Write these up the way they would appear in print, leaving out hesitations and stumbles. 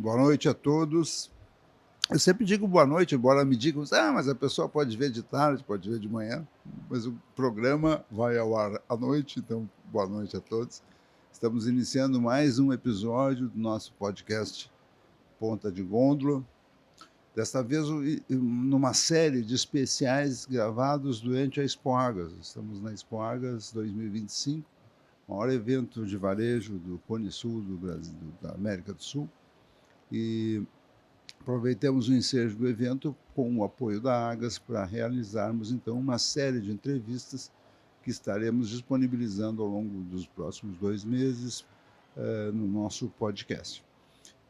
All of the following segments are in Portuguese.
Boa noite a todos. Eu sempre digo boa noite, embora me digam, mas a pessoa pode ver de tarde, pode ver de manhã, mas o programa vai ao ar à noite, então boa noite a todos. Estamos iniciando mais um episódio do nosso podcast Ponta de Gôndola. Desta vez numa série de especiais gravados durante a Expo Argas. Estamos na Expo Argas 2025, o maior evento de varejo do Cone Sul do Brasil, da América do Sul. E aproveitamos o ensejo do evento com o apoio da Argas para realizarmos então uma série de entrevistas que estaremos disponibilizando ao longo dos próximos 2 meses no nosso podcast.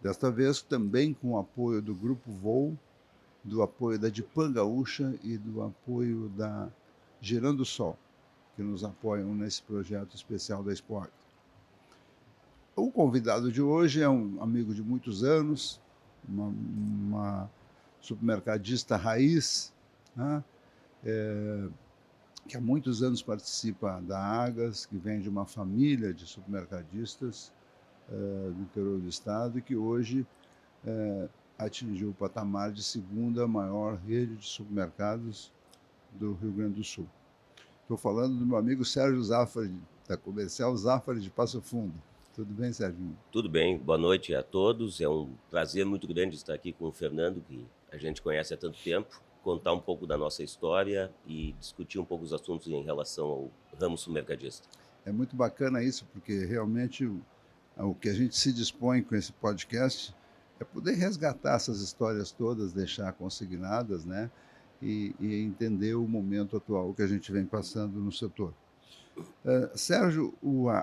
Desta vez também com o apoio do Grupo Voo, do apoio da Dipan Gaúcha e do apoio da Girando o Sol, que nos apoiam nesse projeto especial da Expo Argas. O convidado de hoje é um amigo de muitos anos, uma supermercadista raiz, né? Que há muitos anos participa da Argas, que vem de uma família de supermercadistas do interior do estado e que hoje atingiu o patamar de segunda maior rede de supermercados do Rio Grande do Sul. Estou falando do meu amigo Sérgio Zaffari, da Comercial Zaffari de Passo Fundo. Tudo bem, Sérgio? Tudo bem, boa noite a todos. É um prazer muito grande estar aqui com o Fernando, que a gente conhece há tanto tempo, contar um pouco da nossa história e discutir um pouco os assuntos em relação ao ramo supermercadista. É muito bacana isso, porque realmente o que a gente se dispõe com esse podcast é poder resgatar essas histórias todas, deixar consignadas, né? E entender o momento atual que a gente vem passando no setor. Sérgio,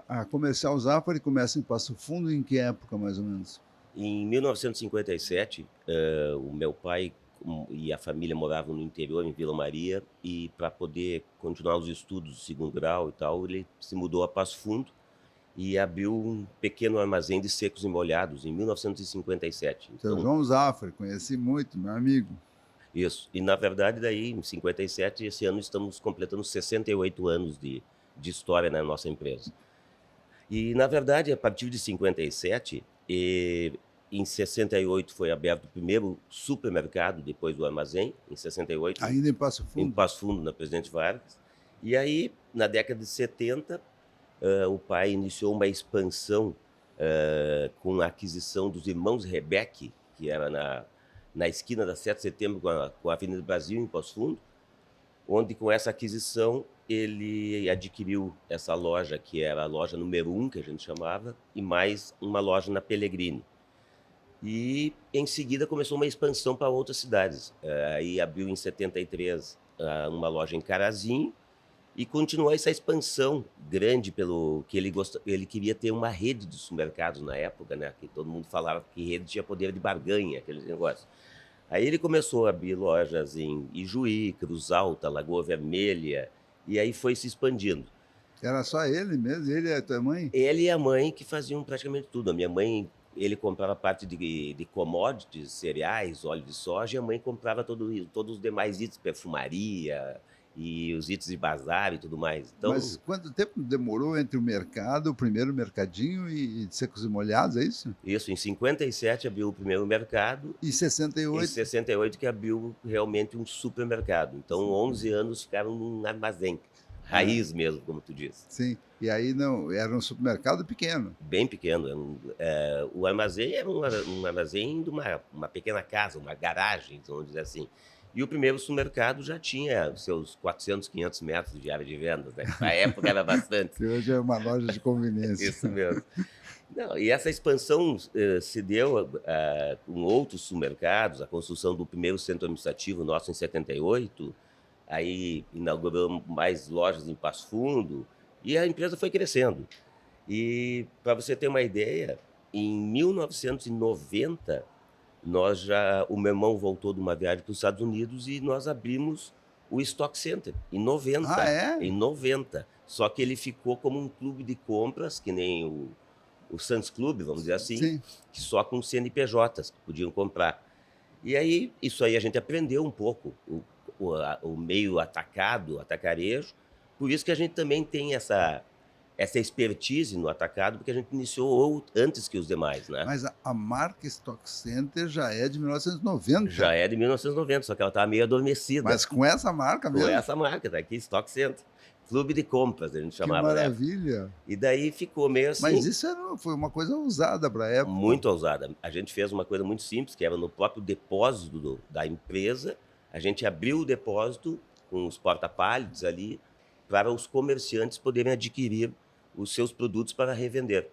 a Comercial Zaffari começa em Passo Fundo em que época, mais ou menos? Em 1957, o meu pai e a família moravam no interior, em Vila Maria, e para poder continuar os estudos de segundo grau e tal, ele se mudou a Passo Fundo e abriu um pequeno armazém de secos e molhados em 1957. Seu João Zaffari, conheci muito, meu amigo. Isso. E, na verdade, daí, em 57, esse ano estamos completando 68 anos de história na nossa empresa. E, na verdade, a partir de 57, em 68 foi aberto o primeiro supermercado, depois do armazém, em 68. Ainda em Passo Fundo? Em Passo Fundo, na Presidente Vargas. E aí, na década de 70, o pai iniciou uma expansão com a aquisição dos irmãos Rebeck, que era na esquina da 7 de setembro com a Avenida Brasil, em Passo Fundo, onde com essa aquisição ele adquiriu essa loja, que era a loja número 1, que a gente chamava, e mais uma loja na Pellegrini. E em seguida começou uma expansão para outras cidades. Aí abriu em 73 uma loja em Carazinho, e continuou essa expansão grande pelo que ele queria ter uma rede de supermercados na época, né? Que todo mundo falava que rede tinha poder de barganha, aqueles negócios. Aí ele começou a abrir lojas em Ijuí, Cruz Alta, Lagoa Vermelha, e aí foi se expandindo. Era só ele mesmo? Ele e a tua mãe? Ele e a mãe que faziam praticamente tudo. A minha mãe, ele comprava parte de commodities, cereais, óleo de soja, e a mãe comprava todos os demais itens, perfumaria e os itens de bazar e tudo mais. Então, Mas quanto tempo demorou entre o mercado, o primeiro mercadinho e secos e molhados, é isso? Isso, em 57 abriu o primeiro mercado. E 68? Em 68 que abriu realmente um supermercado. Então, 11 anos ficaram num armazém. Raiz mesmo, como tu disse. Sim, e aí não, era um supermercado pequeno. Bem pequeno. O armazém era um armazém de uma pequena casa, uma garagem, vamos dizer assim. E o primeiro supermercado já tinha seus 400, 500 metros de área de vendas, né? Na época era bastante. Que hoje é uma loja de conveniência. Isso mesmo. Não, e essa expansão se deu com outros supermercados, a construção do primeiro centro administrativo nosso em 78, aí inauguramos mais lojas em Passo Fundo, e a empresa foi crescendo. E, para você ter uma ideia, em 1990, o meu irmão voltou de uma viagem para os Estados Unidos e nós abrimos o Stock Center, em 90. Ah, é? Em 90. Só que ele ficou como um clube de compras, que nem o Sam's Club, vamos dizer assim, Sim. que só com CNPJs que podiam comprar. E aí, isso aí a gente aprendeu um pouco, o meio atacado, atacarejo, por isso que a gente também tem essa essa expertise no atacado, porque a gente iniciou antes que os demais, né? Mas a marca Stock Center já é de 1990, Já é de 1990, só que ela estava meio adormecida. mas com essa marca Com mesmo? essa marca, tá aqui, Stock Center. Clube de compras, a gente Que chamava na época. maravilha! E daí ficou meio Mas assim, isso foi uma coisa ousada para a época. muito ousada. A gente fez uma coisa muito simples, que era no próprio depósito da empresa, a gente abriu o depósito com os porta-pallets ali, para os comerciantes poderem adquirir os seus produtos para revender.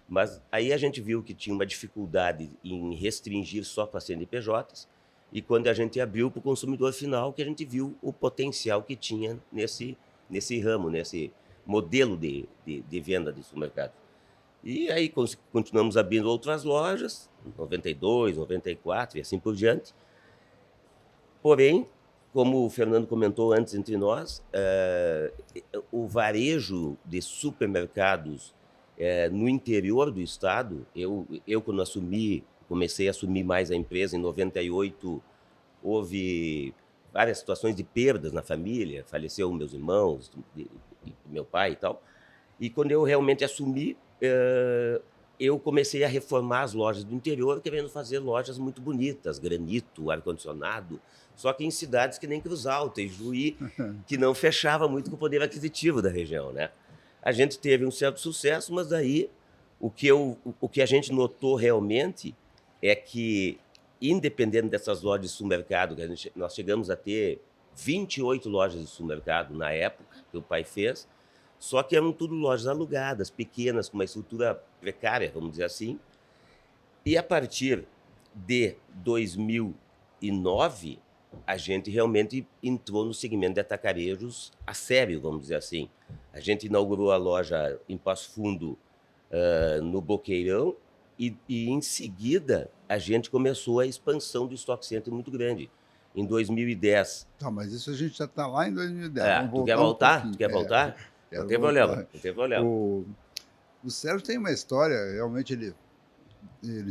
Mas aí a gente viu que tinha uma dificuldade em restringir só para CNPJs, e quando a gente abriu para o consumidor final, que a gente viu o potencial que tinha nesse ramo, nesse modelo de venda de supermercado. E aí continuamos abrindo outras lojas, 92, 94 e assim por diante. Porém, como o Fernando comentou antes entre nós, o varejo de supermercados no interior do estado, eu quando comecei a assumir mais a empresa em 98, houve várias situações de perdas na família, faleceu meus irmãos, meu pai e tal. E quando eu realmente assumi, eu comecei a reformar as lojas do interior, querendo fazer lojas muito bonitas, granito, ar-condicionado, só que em cidades que nem Cruz Alta e Juí, que não fechava muito com o poder aquisitivo da região, né? A gente teve um certo sucesso, mas daí o que a gente notou realmente é que, independente dessas lojas de supermercado, nós chegamos a ter 28 lojas de supermercado na época que o pai fez, só que eram tudo lojas alugadas, pequenas, com uma estrutura precária, vamos dizer assim. E a partir de 2009, a gente realmente entrou no segmento de atacarejos a sério, vamos dizer assim. A gente inaugurou a loja em Passo Fundo, no Boqueirão, e em seguida a gente começou a expansão do Stock Center muito grande. Em 2010. Tá, mas isso a gente já está lá em 2010. Vamos Tu quer voltar um voltar? pouquinho. Tu quer voltar? Quero Não tem voltar. problema, não tem problema. O Sérgio tem uma história, realmente ele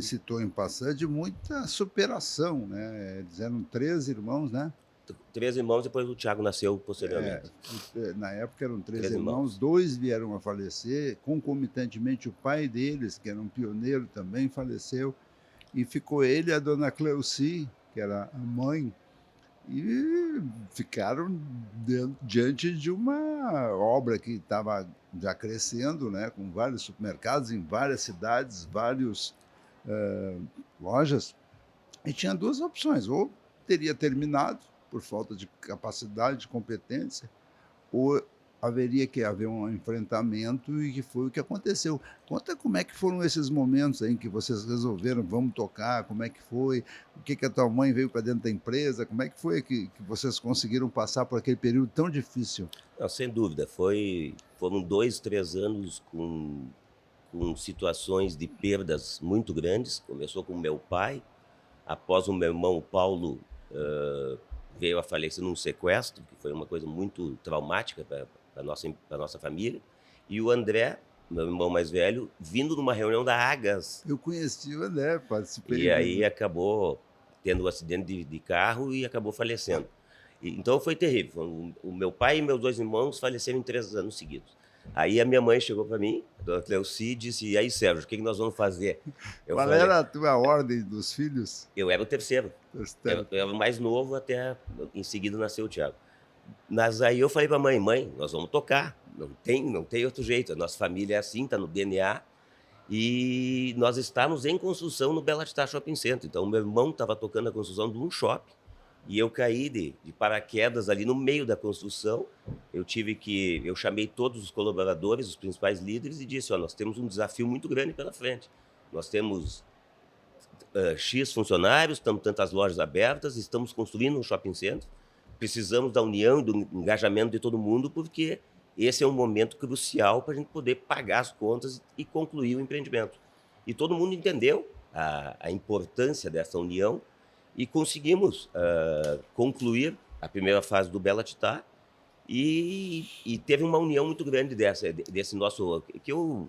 citou em passando, de muita superação, né? Eles eram 13 irmãos, né? 3 irmãos, depois o Thiago nasceu posteriormente. Na época eram 13 Três irmãos, irmãos. 2 vieram a falecer, concomitantemente o pai deles, que era um pioneiro também, faleceu, e ficou ele e a dona Cleuci, que era a mãe, e ficaram diante de uma obra que estava já crescendo, né, com vários supermercados em várias cidades, várias lojas, e tinha duas opções: ou teria terminado por falta de capacidade, de competência, ou haveria que haver um enfrentamento, e que foi o que aconteceu. Conta como é que foram esses momentos em que vocês resolveram, vamos tocar, como é que foi, o que a tua mãe veio para dentro da empresa, como é que foi que vocês conseguiram passar por aquele período tão difícil? Não, sem dúvida, foram 2, 3 anos com situações de perdas muito grandes. Começou com o meu pai, após o meu irmão, o Paulo, veio a falecer num sequestro, que foi uma coisa muito traumática para a nossa família, e o André, meu irmão mais velho, vindo numa reunião da Agas, Eu conheci o André, participei. e aí acabou tendo um acidente de carro e acabou falecendo. Então foi terrível. O meu pai e meus 2 irmãos faleceram em 3 anos seguidos. Aí a minha mãe chegou para mim, a dona Cleuci, e disse: e aí, Sérgio, o que nós vamos fazer? Qual falei, era a tua ordem dos filhos? eu era o terceiro. Eu era o mais novo, até em seguida nasceu o Thiago. Mas aí eu falei para a mãe, nós vamos tocar, não tem outro jeito, a nossa família é assim, está no DNA, e nós estávamos em construção no Bela Vista Shopping Center. Então, meu irmão estava tocando a construção de um shopping, e eu caí de paraquedas ali no meio da construção. Eu chamei todos os colaboradores, os principais líderes, e disse: nós temos um desafio muito grande pela frente. Nós temos X funcionários, estamos tantas lojas abertas, estamos construindo um shopping center, precisamos da união e do engajamento de todo mundo, porque esse é um momento crucial para a gente poder pagar as contas e concluir o empreendimento. E todo mundo entendeu a importância dessa união, e conseguimos concluir a primeira fase do Bela Titá, e teve uma união muito grande desse nosso, que eu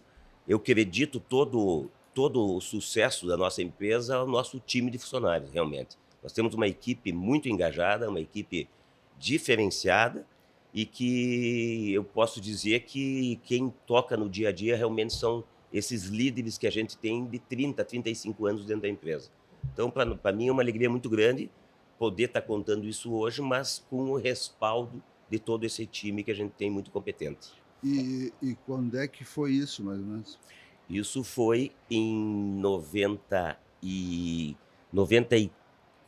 acredito todo o sucesso da nossa empresa ao nosso time de funcionários, realmente. Nós temos uma equipe muito engajada, uma equipe diferenciada, e que eu posso dizer que quem toca no dia a dia realmente são esses líderes que a gente tem de 30, 35 anos dentro da empresa. Então, para mim é uma alegria muito grande poder estar contando isso hoje, mas com o respaldo de todo esse time que a gente tem muito competente. E quando é que foi isso, mais ou menos? Isso foi em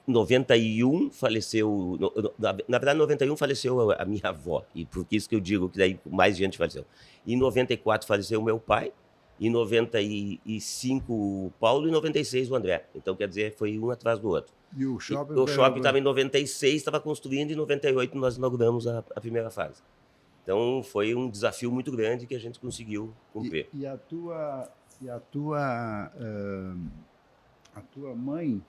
91 faleceu, na verdade, em 91 faleceu a minha avó, e por isso que eu digo que daí mais gente faleceu. Em 94 faleceu o meu pai, em 95 o Paulo e em 96 o André. Então, quer dizer, foi um atrás do outro. E o E shopping o foi shopping inaugurado. estava em 96, estava construindo, e em 98 nós inauguramos a primeira fase. Então, foi um desafio muito grande que a gente conseguiu cumprir. E a tua mãe,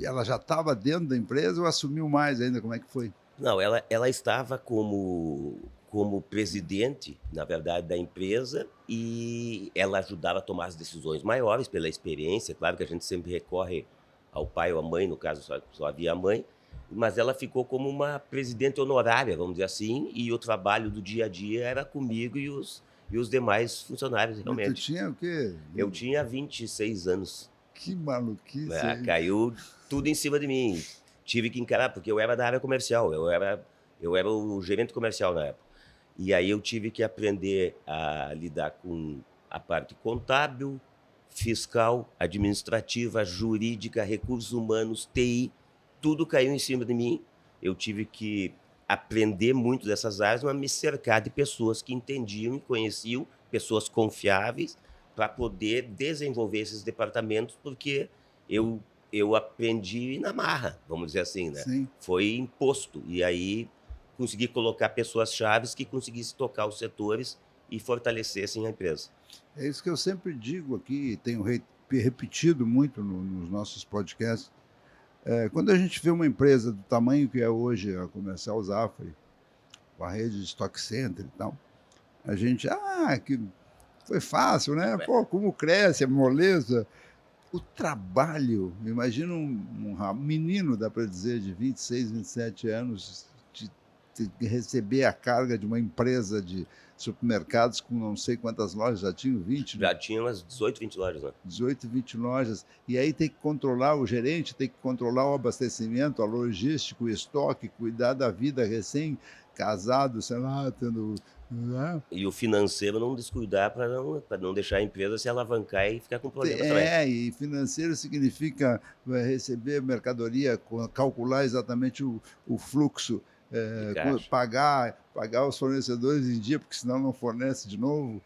ela já estava dentro da empresa ou assumiu mais ainda? Como é que foi? Não, ela estava como presidente, na verdade, da empresa, e ela ajudava a tomar as decisões maiores pela experiência. Claro que a gente sempre recorre ao pai ou à mãe, no caso só havia a mãe, mas ela ficou como uma presidente honorária, vamos dizer assim, e o trabalho do dia a dia era comigo e os demais funcionários, Mas tu realmente. tinha o quê? Eu tinha 26 anos. Que maluquice aí. Caiu tudo em cima de mim. Tive que encarar, porque eu era da área comercial, eu era o gerente comercial na época. E aí eu tive que aprender a lidar com a parte contábil, fiscal, administrativa, jurídica, recursos humanos, TI, tudo caiu em cima de mim. Eu tive que aprender muito dessas áreas, mas me cercar de pessoas que entendiam e conheciam, pessoas confiáveis, para poder desenvolver esses departamentos, porque eu aprendi na marra, vamos dizer assim, né? Sim. Foi imposto. E aí consegui colocar pessoas chaves que conseguissem tocar os setores e fortalecessem a empresa. É isso que eu sempre digo aqui, tenho repetido muito nos nossos podcasts. Quando a gente vê uma empresa do tamanho que é hoje a Comercial Zafari, com a rede de Stock Center e tal, a gente, que foi fácil, né? Pô, como cresce, é moleza. O trabalho, imagina um menino, dá para dizer, de 26, 27 anos, de receber a carga de uma empresa de supermercados com não sei quantas lojas, já tinham 20, Já né? tinha umas 18, 20 lojas, né? 18, 20 lojas, e aí tem que controlar o gerente, tem que controlar o abastecimento, a logística, o estoque, cuidar da vida recém-casado, sei lá, tendo... Né? E o financeiro não descuidar para não deixar a empresa se alavancar e ficar com problema também. E financeiro significa receber mercadoria, calcular exatamente o fluxo, De caixa. pagar os fornecedores em dia, porque senão não fornece de novo.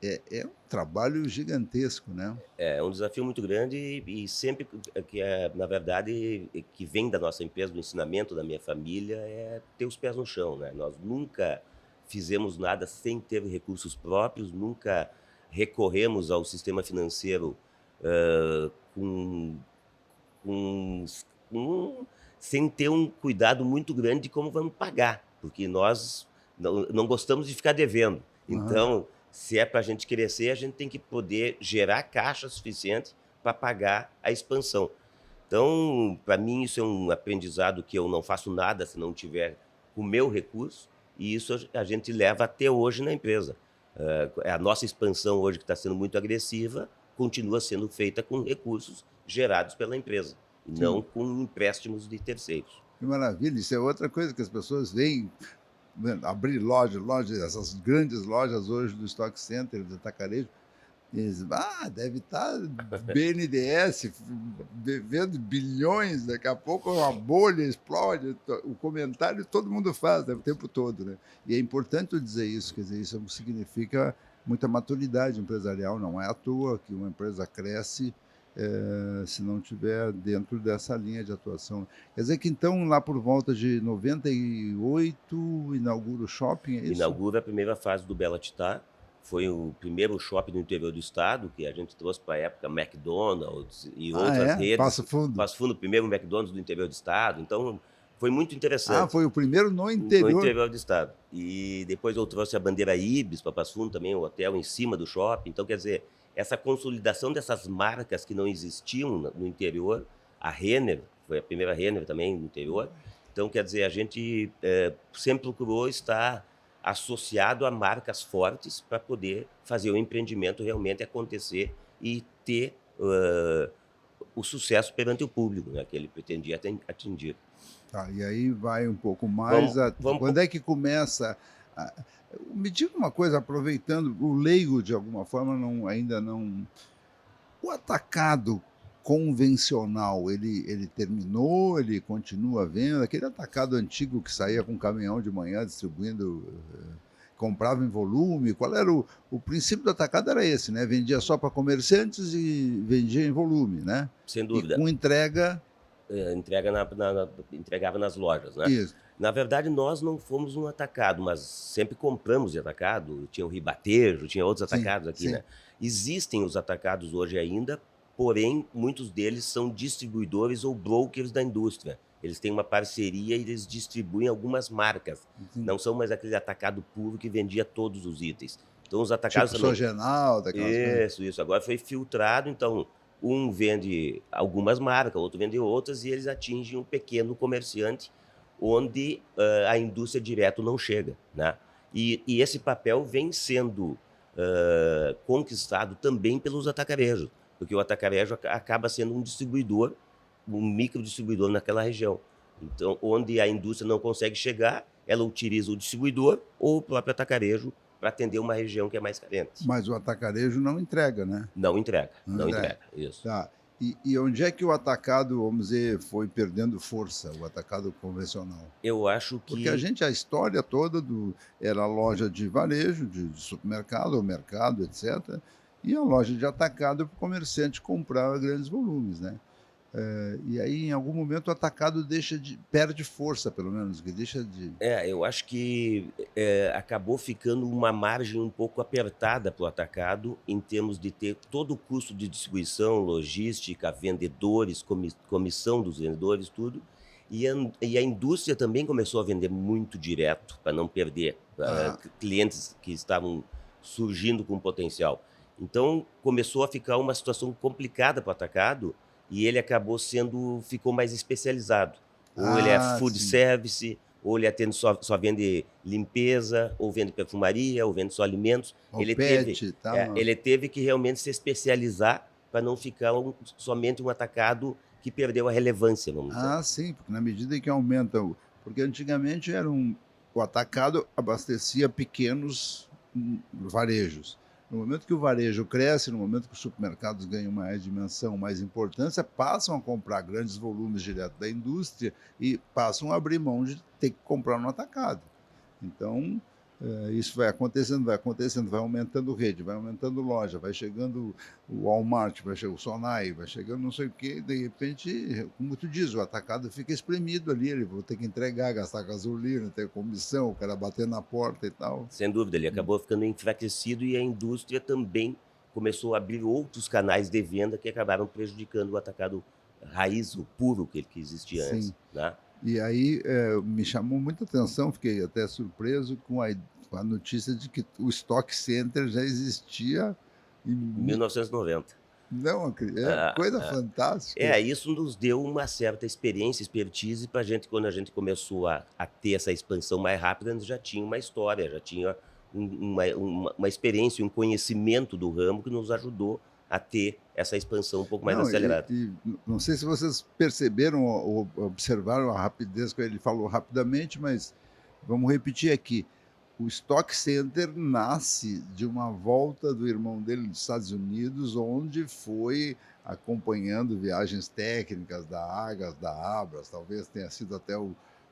É um trabalho gigantesco, né? É um desafio muito grande e sempre que na verdade, que vem da nossa empresa, do ensinamento da minha família, é ter os pés no chão, né. Nós nunca fizemos nada sem ter recursos próprios, nunca recorremos ao sistema financeiro, com com com sem ter um cuidado muito grande de como vamos pagar, porque nós não gostamos de ficar devendo. Aham. Então, se é para a gente crescer, a gente tem que poder gerar caixa suficiente para pagar a expansão. Então, para mim, isso é um aprendizado que eu não faço nada se não tiver o meu recurso, e isso a gente leva até hoje na empresa. A nossa expansão hoje, que está sendo muito agressiva, continua sendo feita com recursos gerados pela empresa, e não Que, com empréstimos de terceiros. que maravilha! Isso é outra coisa que as pessoas veem, né, abrir lojas, essas grandes lojas hoje do Stock Center, do Atacarejo. Eles, deve estar BNDES devendo bilhões, daqui a pouco uma bolha explode, o comentário todo mundo faz, né, o tempo todo, né? E é importante eu dizer isso, quer dizer, isso significa muita maturidade empresarial, não é à toa que uma empresa cresce se não tiver dentro dessa linha de atuação. Quer dizer que então lá por volta de 98 inaugura o shopping, é isso? Inaugura a primeira fase do Bela Titá, foi o primeiro shopping no interior do estado, que a gente trouxe para a época McDonald's e outras redes. Passo Fundo. Passo Fundo, o primeiro McDonald's do interior do estado, então foi muito interessante. Foi o primeiro no No interior. interior do estado. E depois eu trouxe a bandeira Ibis para Passo Fundo também, o hotel em cima do shopping. Então, quer dizer, essa consolidação dessas marcas que não existiam no interior, a Renner, foi a primeira Renner também no interior, Então, quer dizer, a gente sempre procurou estar associado a marcas fortes para poder fazer o empreendimento realmente acontecer e ter o sucesso perante o público, né, que ele pretendia atingir. Tá, e aí vai um pouco mais Vamos, a vamos, quando é que começa a me diga uma coisa, aproveitando, o leigo de alguma forma ainda não o atacado convencional, ele terminou, ele continua vendo aquele atacado antigo que saía com caminhão de manhã distribuindo, comprava em volume, qual era o princípio do atacado era esse, né, vendia só para comerciantes e vendia em volume, né, sem e dúvida, com entrega entregava nas lojas, né. isso, Na verdade, nós não fomos um atacado, mas sempre compramos de atacado, tinha o Ribatejo, tinha outros sim, atacados aqui, sim. né. Existem os atacados hoje ainda, porém muitos deles são distribuidores ou brokers da indústria. Eles têm uma parceria e eles distribuem algumas marcas, Entendi. não são mais aquele atacado puro que vendia todos os itens. Então os atacados Tipo também Sogenal, daquelas coisas. isso. Agora foi filtrado, então um vende algumas marcas, outro vende outras e eles atingem um pequeno comerciante onde, a indústria direto não chega, né. E esse papel vem sendo, conquistado também pelos atacarejos, porque o atacarejo acaba sendo um distribuidor, um micro distribuidor naquela região. Então, onde a indústria não consegue chegar, ela utiliza o distribuidor ou o próprio atacarejo para atender uma região que é mais carente. Mas o atacarejo não entrega, né? Não entrega, Não não entrega. entrega, isso. Tá. E onde é que o atacado, vamos dizer, foi perdendo força, o atacado convencional? Eu acho Porque que a história toda era loja de varejo, de supermercado, ou mercado, etc. E a loja de atacado para o comerciante comprar grandes volumes, né? E aí, em algum momento, o atacado perde força, pelo menos, que deixa de. eu acho que, acabou ficando uma margem um pouco apertada para o atacado, em termos de ter todo o custo de distribuição, logística, vendedores, comissão dos vendedores, tudo. E a indústria também começou a vender muito direto, para não perder, Ah, clientes que estavam surgindo com potencial. Então, começou a ficar uma situação complicada para o atacado, e ele ficou mais especializado. Ou ele é food sim. service, ou ele atende só vende limpeza, ou vende perfumaria, ou vende só alimentos. O pet e tal. Ele teve que realmente se especializar para não ficar somente um atacado que perdeu a relevância, vamos dizer. Sim, porque na medida em que aumenta porque antigamente o atacado abastecia pequenos, varejos. No momento que o varejo cresce, no momento que os supermercados ganham mais dimensão, mais importância, passam a comprar grandes volumes direto da indústria e passam a abrir mão de ter que comprar no atacado. Então, isso vai acontecendo, vai aumentando rede, vai aumentando loja, vai chegando o Walmart, vai chegar o Sonai, vai chegando não sei o quê, de repente, como tu diz, o atacado fica espremido ali, ele vai ter que entregar, gastar gasolina, ter comissão, o cara bater na porta e tal. Sem dúvida, ele Hum. acabou ficando enfraquecido e a indústria também começou a abrir outros canais de venda que acabaram prejudicando o atacado raiz, o puro que existia Sim. antes, né. E aí, me chamou muita atenção, fiquei até surpreso com a notícia de que o Stock Center já existia em mi 1990. não coisa fantástica. Isso nos deu uma certa experiência, expertise para gente quando a gente começou a ter essa expansão mais rápida, a gente já tinha uma história, já tinha uma experiência, um conhecimento do ramo que nos ajudou a ter essa expansão um pouco mais Não, acelerada. não sei se vocês perceberam ou observaram a rapidez que ele falou rapidamente, mas vamos repetir aqui. O Stock Center nasce de uma volta do irmão dele dos Estados Unidos, onde foi acompanhando viagens técnicas da Agas, da Abras, talvez tenha sido até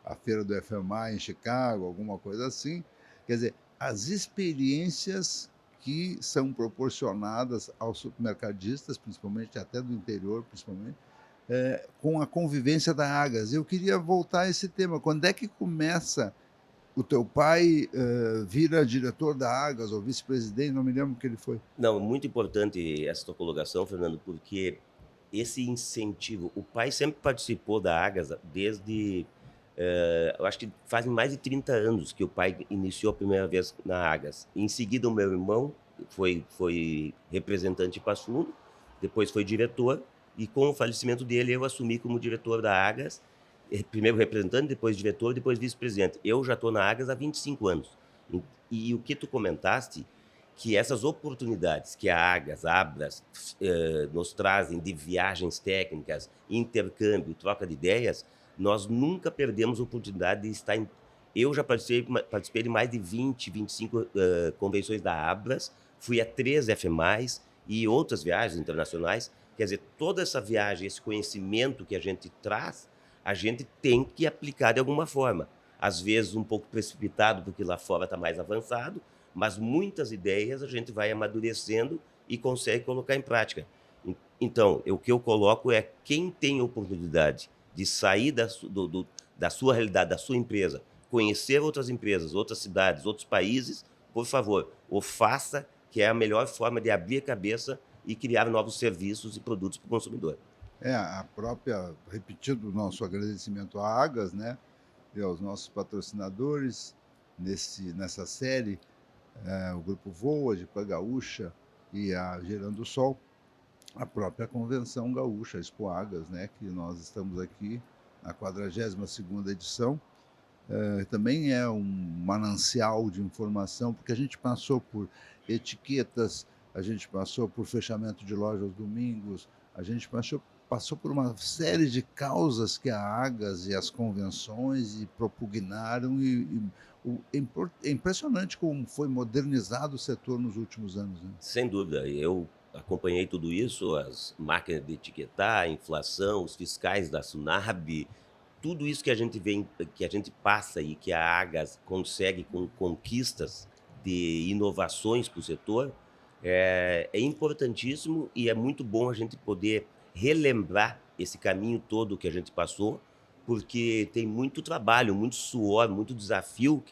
a feira do FMI em Chicago, alguma coisa assim. Quer dizer, as experiências que são proporcionadas aos supermercadistas, principalmente até do interior, principalmente, com a convivência da Agas. Eu queria voltar a esse tema. Quando é que começa o teu pai, vira diretor da Agas ou vice-presidente? Não me lembro o que ele foi. Não, muito importante essa tua colocação, Fernando, porque esse incentivo, o pai sempre participou da Agasa desde, eu acho que fazem mais de 30 anos que o pai iniciou a primeira vez na Agas. Em seguida, o meu irmão foi representante para assunto, depois foi diretor, e com o falecimento dele, eu assumi como diretor da Agas, primeiro representante, depois diretor, depois vice-presidente. Eu já estou na Agas há 25 anos. E o que tu comentaste, que essas oportunidades que a Agas, a Abras, nos trazem de viagens técnicas, intercâmbio, troca de ideias, nós nunca perdemos a oportunidade de estar em... Eu já participei de mais de 20, 25 convenções da Abras, fui a 3 FMAs e outras viagens internacionais. Quer dizer, toda essa viagem, esse conhecimento que a gente traz, a gente tem que aplicar de alguma forma. Às vezes um pouco precipitado, porque lá fora está mais avançado, mas muitas ideias a gente vai amadurecendo e consegue colocar em prática. Então, o que eu coloco é quem tem oportunidade de sair da sua realidade, da sua empresa, conhecer outras empresas, outras cidades, outros países, por favor, o faça, que é a melhor forma de abrir a cabeça e criar novos serviços e produtos para o consumidor. A própria, repetindo o nosso agradecimento à Agas, né, e aos nossos patrocinadores nessa série, o Grupo Voa, de Pã Gaúcha e a Gerando o Sol, a própria Convenção Gaúcha, a Expo Agas, né, que nós estamos aqui na 42ª edição. Também é um manancial de informação, porque a gente passou por etiquetas, a gente passou por fechamento de lojas aos domingos, a gente passou por uma série de causas que a Agas e as convenções propugnaram é impressionante como foi modernizado o setor nos últimos anos. Né? Sem dúvida, eu acompanhei tudo isso, as máquinas de etiquetar, a inflação, os fiscais da Sunab, tudo isso que a gente vê, que a gente passa e que a Agas consegue com conquistas de inovações para o setor, é importantíssimo e é muito bom a gente poder relembrar esse caminho todo que a gente passou, porque tem muito trabalho, muito suor, muito desafio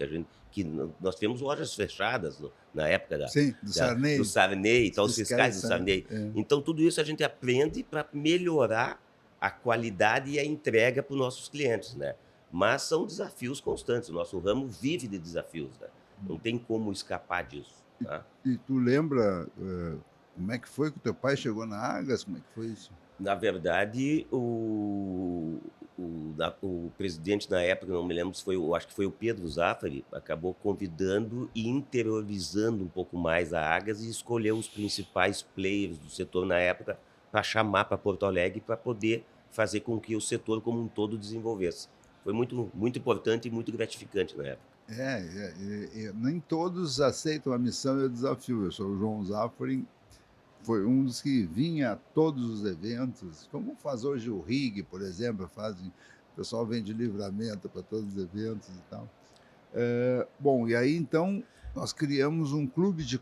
que nós temos lojas fechadas na época Sim, do Sarney, então os fiscais do Sarney. Sarney. Então tudo isso a gente aprende para melhorar a qualidade e a entrega para os nossos clientes, né? Mas são desafios constantes, o nosso ramo vive de desafios, né? Não tem como escapar disso. Tá? E tu lembra como é que foi que o teu pai chegou na Agas? Como é que foi isso? Na verdade, o presidente na época, não me lembro se foi, acho que foi o Pedro Zafari, acabou convidando e interiorizando um pouco mais a Agas e escolheu os principais players do setor na época para chamar para Porto Alegre para poder fazer com que o setor como um todo desenvolvesse. Foi muito, muito importante e muito gratificante na época. Nem todos aceitam a missão e o desafio. Eu sou o João Zafari, foi um dos que vinha a todos os eventos, como faz hoje o RIG, por exemplo, o pessoal vende livramento para todos os eventos e tal. Bom, e aí então nós criamos um clube de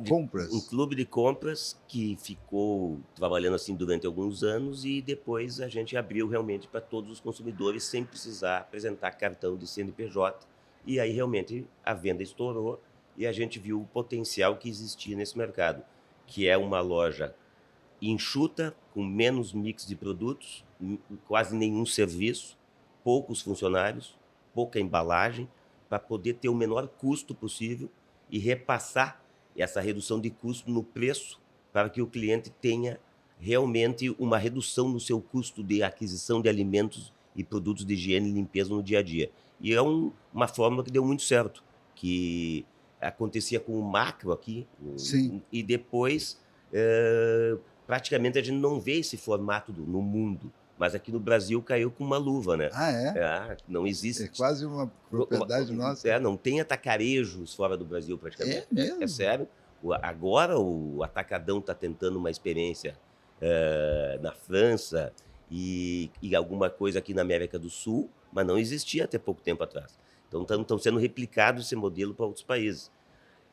compras. Um clube de compras que ficou trabalhando assim durante alguns anos e depois a gente abriu realmente para todos os consumidores sem precisar apresentar cartão de CNPJ. E aí realmente a venda estourou e a gente viu o potencial que existia nesse mercado, que é uma loja enxuta, com menos mix de produtos, quase nenhum serviço, poucos funcionários, pouca embalagem, para poder ter o menor custo possível e repassar essa redução de custo no preço para que o cliente tenha realmente uma redução no seu custo de aquisição de alimentos e produtos de higiene e limpeza no dia a dia. E é uma fórmula que deu muito certo, que acontecia com o macro aqui, Sim. E depois praticamente a gente não vê esse formato no mundo, mas aqui no Brasil caiu com uma luva, né? Não existe. É quase uma propriedade nossa. Não tem atacarejos fora do Brasil praticamente. É mesmo? É sério. Agora o Atacadão está tentando uma experiência na França e alguma coisa aqui na América do Sul, mas não existia até pouco tempo atrás. Então estão sendo replicados esse modelo para outros países.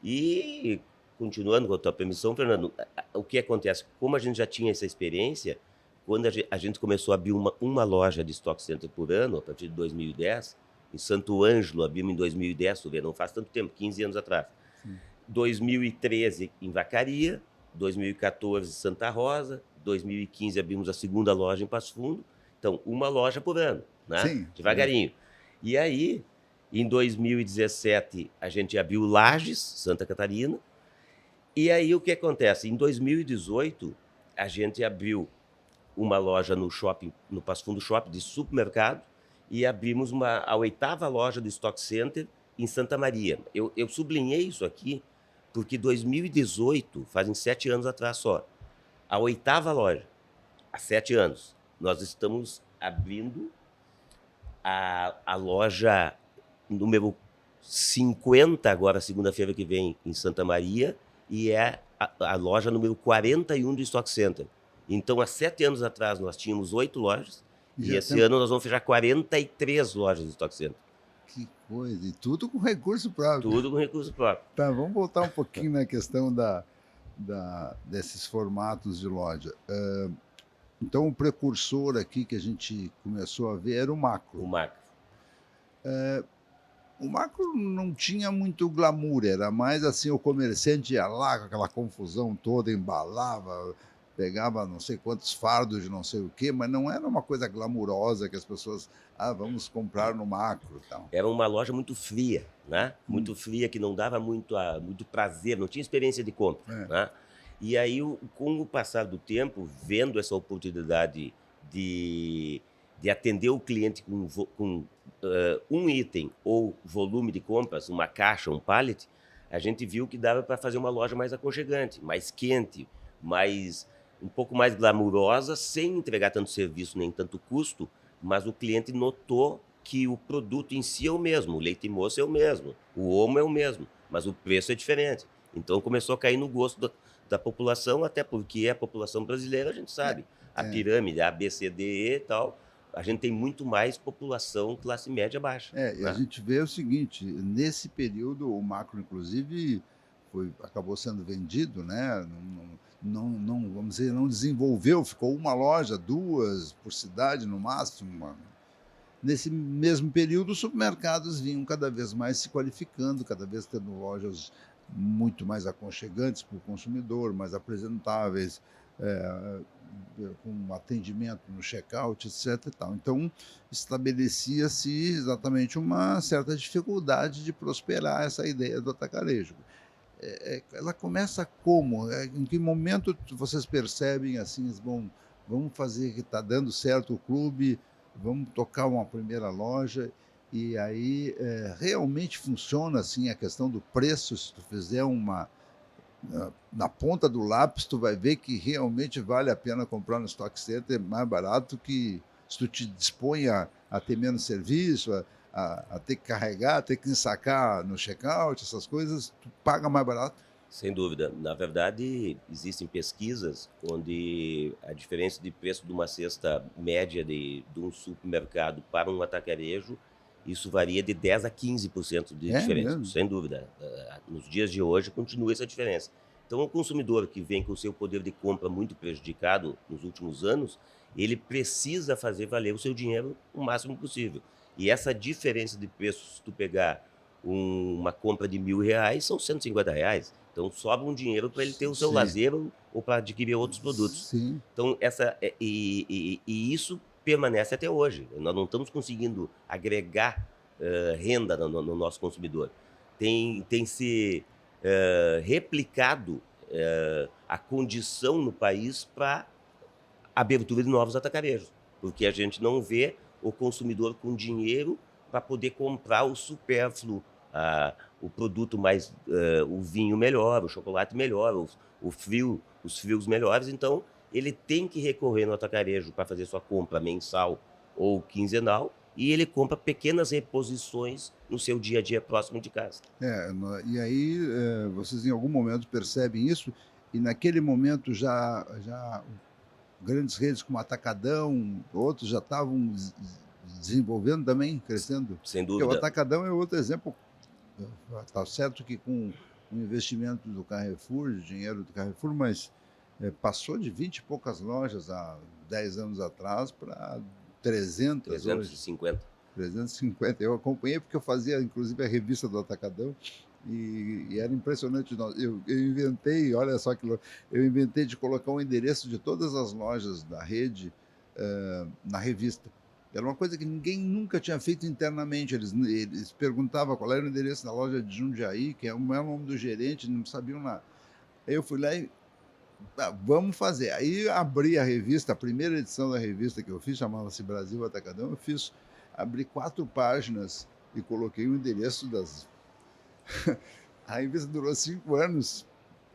E, continuando com a tua permissão, Fernando, o que acontece? Como a gente já tinha essa experiência, quando a gente começou a abrir uma loja de Stock Center por ano, a partir de 2010, em Santo Ângelo, abrimos em 2010, tu vê, não faz tanto tempo, 15 anos atrás. Sim. 2013 em Vacaria, 2014 Santa Rosa, 2015 abrimos a segunda loja em Passo Fundo. Então, uma loja por ano, né? Sim. Devagarinho. E aí, em 2017, a gente abriu Lages, Santa Catarina. E aí, o que acontece? Em 2018, a gente abriu uma loja no shopping, no Passo Fundo Shopping, de supermercado, e abrimos a 8ª loja do Stock Center em Santa Maria. Eu sublinhei isso aqui, porque 2018, fazem 7 anos atrás só, a 8ª loja, há 7 anos. Nós estamos abrindo a loja número 50, agora segunda-feira que vem, em Santa Maria, e é a loja número 41 do Stock Center. Então, há 7 anos atrás, nós tínhamos 8 lojas, E e já esse tem... ano nós vamos fechar 43 lojas do Stock Center. Que coisa! E tudo com recurso próprio. Tudo com recurso próprio. Tá, vamos voltar um pouquinho na questão desses formatos de loja. Então, o precursor aqui que a gente começou a ver era o macro. O macro. O macro não tinha muito glamour, era mais assim, o comerciante ia lá com aquela confusão toda, embalava, pegava não sei quantos fardos de não sei o quê, mas não era uma coisa glamurosa que as pessoas, vamos comprar no macro e tal. Era uma loja muito fria, né? Muito fria, que não dava muito prazer, não tinha experiência de compra, né? E aí, com o passar do tempo, vendo essa oportunidade de atender o cliente com um item ou volume de compras, uma caixa, um pallet, a gente viu que dava para fazer uma loja mais aconchegante, mais quente, um pouco mais glamurosa, sem entregar tanto serviço nem tanto custo, mas o cliente notou que o produto em si é o mesmo, o leite moço é o mesmo, o omo é o mesmo, mas o preço é diferente. Então começou a cair no gosto da população, até porque a população brasileira, a gente sabe, a pirâmide, a B, C, D, E e tal, a gente tem muito mais população classe média baixa. E a gente vê o seguinte, nesse período o macro, inclusive, acabou sendo vendido, né? Não, vamos dizer, não desenvolveu, ficou uma loja, 2 por cidade no máximo. Nesse mesmo período, os supermercados vinham cada vez mais se qualificando, cada vez tendo lojas muito mais aconchegantes para o consumidor, mais apresentáveis, com atendimento no check-out, etc. E tal. Então, estabelecia-se exatamente uma certa dificuldade de prosperar essa ideia do atacarejo. Ela começa como? Em que momento vocês percebem assim, bom, vamos fazer que está dando certo o clube, vamos tocar uma primeira loja, e aí realmente funciona assim a questão do preço? Se tu fizer na ponta do lápis, tu vai ver que realmente vale a pena comprar no Stock Center, mais barato que se tu te dispõe a ter menos serviço, a ter que carregar, a ter que ensacar no check-out, essas coisas, tu paga mais barato. Sem dúvida. Na verdade, existem pesquisas onde a diferença de preço de uma cesta média de um supermercado para um atacarejo, isso varia de 10% a 15% de diferença, Mesmo? sem dúvida. Nos dias de hoje, continua essa diferença. Então, o consumidor que vem com o seu poder de compra muito prejudicado nos últimos anos, ele precisa fazer valer o seu dinheiro o máximo possível. E essa diferença de preço, se tu pegar uma compra de R$ 1.000, são R$ 150. Então, sobra um dinheiro para ele ter o seu Sim. lazer ou para adquirir outros produtos. Sim. Então, e isso permanece até hoje. Nós não estamos conseguindo agregar renda no nosso consumidor. Tem se replicado a condição no país para abertura de novos atacarejos, porque a gente não vê o consumidor com dinheiro para poder comprar o supérfluo, o produto mais, o vinho melhor, o chocolate melhor, os frios melhores. Então, ele tem que recorrer no atacarejo para fazer sua compra mensal ou quinzenal, e ele compra pequenas reposições no seu dia a dia próximo de casa. E aí vocês em algum momento percebem isso, e naquele momento já grandes redes como Atacadão, outros já estavam desenvolvendo também, crescendo? Sem Porque o dúvida. Atacadão é outro exemplo. Está certo que com o investimento do Carrefour, dinheiro do Carrefour, mas passou de 20 e poucas lojas há 10 anos atrás para 300 hoje. 350. 350. Eu acompanhei porque eu fazia, inclusive, a revista do Atacadão e era impressionante. Eu inventei, olha só que eu inventei de colocar o endereço de todas as lojas da rede na revista. Era uma coisa que ninguém nunca tinha feito internamente. Eles perguntavam qual era o endereço da loja de Jundiaí, que é o nome do gerente, não sabiam nada. Aí eu fui lá e vamos fazer. Aí abri a revista, a primeira edição da revista que eu fiz, chamava-se Brasil Atacadão, abri 4 páginas e coloquei o endereço das. A revista durou 5 anos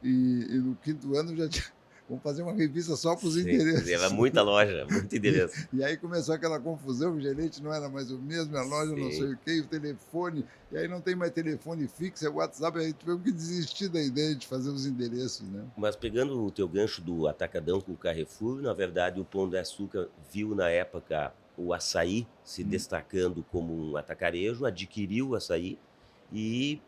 e no quinto ano já tinha. Vamos fazer uma revista só para os Sim, quer dizer, era endereços. muita loja, muito endereço. E aí começou aquela confusão, o gerente não era mais o mesmo, a loja não sei Sim. o quê, o telefone, e aí não tem mais telefone fixo, é WhatsApp, aí tivemos que desistir da ideia de fazer os endereços, né? Mas pegando o teu gancho do atacadão com o Carrefour, na verdade o Pão de Açúcar viu na época o açaí se destacando como um atacarejo, adquiriu o açaí e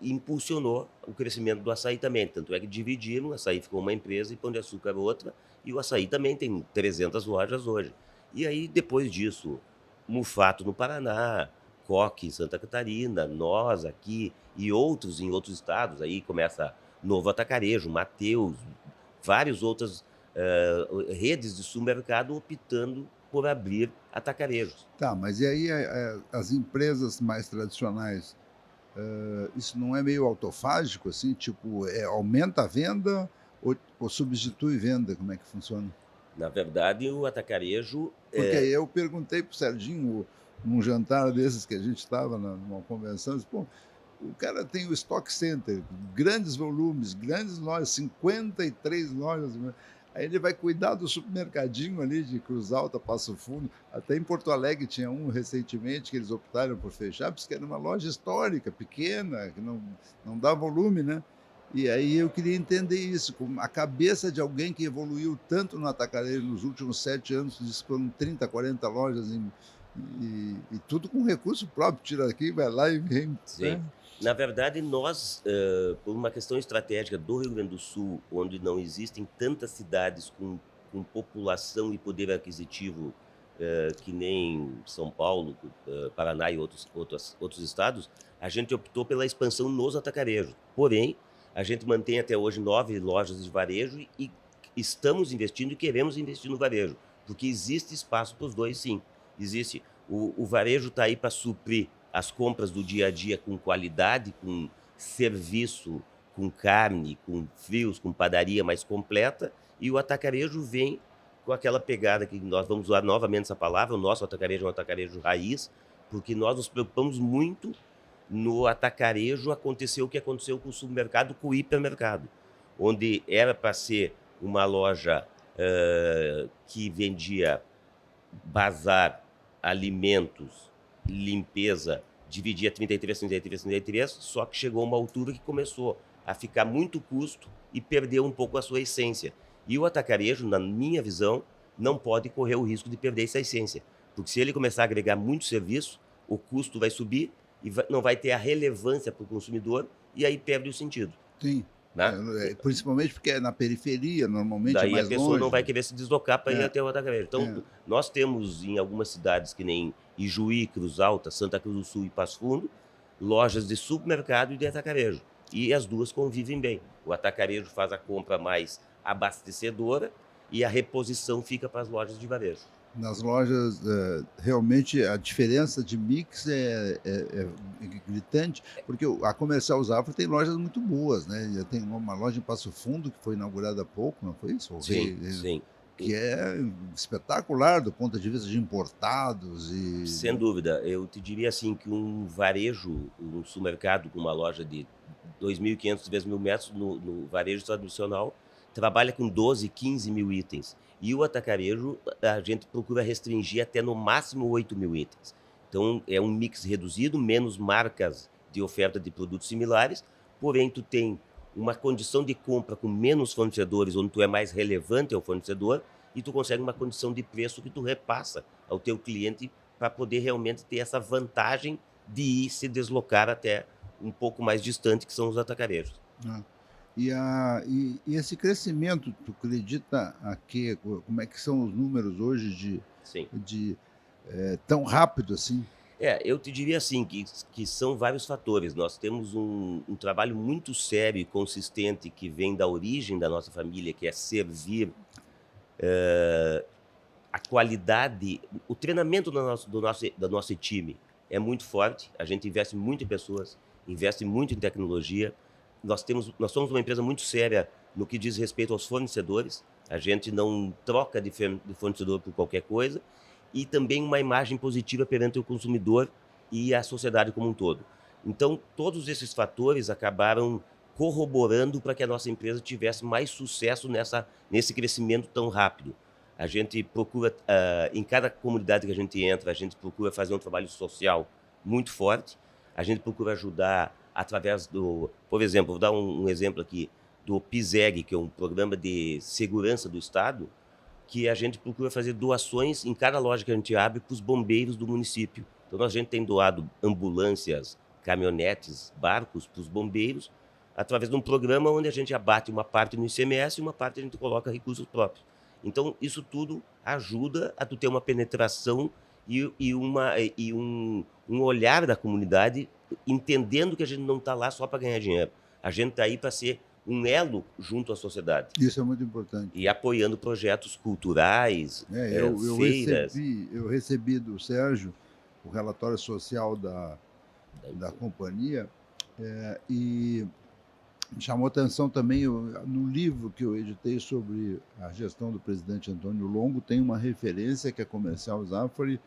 impulsionou o crescimento do açaí também. Tanto é que dividiram, o açaí ficou uma empresa e Pão de Açúcar outra, e o açaí também tem 300 lojas hoje. E aí, depois disso, Mufato no Paraná, Coque em Santa Catarina, nós aqui e outros em outros estados, aí começa Novo Atacarejo, Mateus, várias outras redes de supermercado optando por abrir atacarejos. Tá, mas e aí as empresas mais tradicionais, isso não é meio autofágico, assim, tipo, aumenta a venda ou substitui venda? Como é que funciona? Na verdade, o atacarejo Porque aí eu perguntei para o Serginho, num jantar desses que a gente estava numa convenção, eu disse, pô, o cara tem o Stock Center, grandes volumes, grandes lojas, 53 lojas. Né? Aí ele vai cuidar do supermercadinho ali de Cruz Alta, Passo Fundo. Até em Porto Alegre tinha um recentemente que eles optaram por fechar, porque era uma loja histórica, pequena, que não dá volume, né? E aí eu queria entender isso, como a cabeça de alguém que evoluiu tanto no atacarejo nos últimos 7 anos, diz que foram 30, 40 lojas, e tudo com recurso próprio, tira aqui, vai lá e vem. Sim. Né? Na verdade, nós, por uma questão estratégica do Rio Grande do Sul, onde não existem tantas cidades com população e poder aquisitivo que nem São Paulo, Paraná e outros estados, a gente optou pela expansão nos atacarejos. Porém, a gente mantém até hoje 9 lojas de varejo e estamos investindo e queremos investir no varejo, porque existe espaço para os dois, sim. Existe. O varejo está aí para suprir as compras do dia a dia com qualidade, com serviço, com carne, com frios, com padaria mais completa, e o atacarejo vem com aquela pegada que nós vamos usar novamente essa palavra, o nosso atacarejo é um atacarejo raiz, porque nós nos preocupamos muito no atacarejo acontecer o que aconteceu com o supermercado, com o hipermercado, onde era para ser uma loja que vendia bazar, alimentos, limpeza, dividia 33, 33, 33, só que chegou uma altura que começou a ficar muito custo e perdeu um pouco a sua essência. E o atacarejo, na minha visão, não pode correr o risco de perder essa essência, porque se ele começar a agregar muito serviço, o custo vai subir e não vai ter a relevância para o consumidor e aí perde o sentido. Sim. Né? Principalmente porque é na periferia, normalmente é Daí a mais pessoa longe. não vai querer se deslocar para ir É. até o atacarejo. Então, nós temos em algumas cidades que nem Ijuí, Cruz Alta, Santa Cruz do Sul e Passo Fundo, lojas de supermercado e de atacarejo. E as duas convivem bem. O atacarejo faz a compra mais abastecedora e a reposição fica para as lojas de varejo. Nas lojas, realmente a diferença de mix é gritante, porque a Comercial Zafra tem lojas muito boas, né? Já tem uma loja em Passo Fundo que foi inaugurada há pouco, não foi isso? Sim. Que é espetacular do ponto de vista de importados e... Sem dúvida. Eu te diria assim que um varejo, um supermercado com uma loja de 2.500, 3.000 metros no varejo tradicional trabalha com 12, 15 mil itens. E o atacarejo, a gente procura restringir até no máximo 8.000 itens. Então, é um mix reduzido, menos marcas de oferta de produtos similares, porém, tu tem uma condição de compra com menos fornecedores, onde tu é mais relevante ao fornecedor, e tu consegue uma condição de preço que tu repassa ao teu cliente para poder realmente ter essa vantagem de ir se deslocar até um pouco mais distante, que são os atacarejos. E esse crescimento, tu acredita aqui, como é que são os números hoje tão rápido assim? Eu te diria assim, que são vários fatores. Nós temos um trabalho muito sério e consistente que vem da origem da nossa família, que é servir a qualidade, o treinamento do nosso time é muito forte. A gente investe muito em pessoas, investe muito em tecnologia. Nós somos uma empresa muito séria no que diz respeito aos fornecedores. A gente não troca de fornecedor por qualquer coisa, e também uma imagem positiva perante o consumidor e a sociedade como um todo. Então, todos esses fatores acabaram corroborando para que a nossa empresa tivesse mais sucesso nesse crescimento tão rápido. A gente procura, em cada comunidade que a gente entra, a gente procura fazer um trabalho social muito forte. A gente procura ajudar através por exemplo, vou dar um exemplo aqui, do PISEG, que é um programa de segurança do Estado, que a gente procura fazer doações em cada loja que a gente abre para os bombeiros do município. Então, a gente tem doado ambulâncias, caminhonetes, barcos para os bombeiros, através de um programa onde a gente abate uma parte no ICMS e uma parte a gente coloca recursos próprios. Então, isso tudo ajuda a tu ter uma penetração e um olhar da comunidade, entendendo que a gente não está lá só para ganhar dinheiro. A gente está aí para ser um elo junto à sociedade Isso é muito importante. e apoiando projetos culturais, Eu feiras. recebi do Sérgio o relatório social da companhia, e me chamou atenção também, no livro que eu editei sobre a gestão do presidente Antônio Longo, tem uma referência que a Comercial Zafari